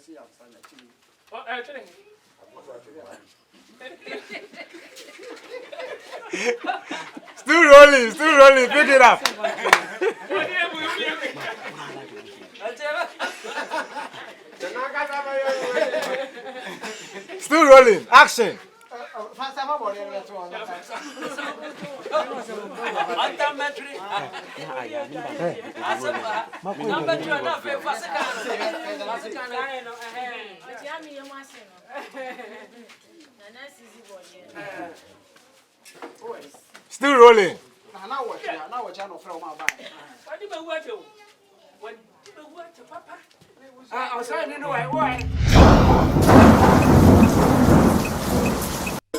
see outside actually. Oh, actually. Still rolling, pick it up. Still rolling, action. Still rolling. Now what channel from my bag. What did you watch? What did you watch, Papa? I was saying, you know, why?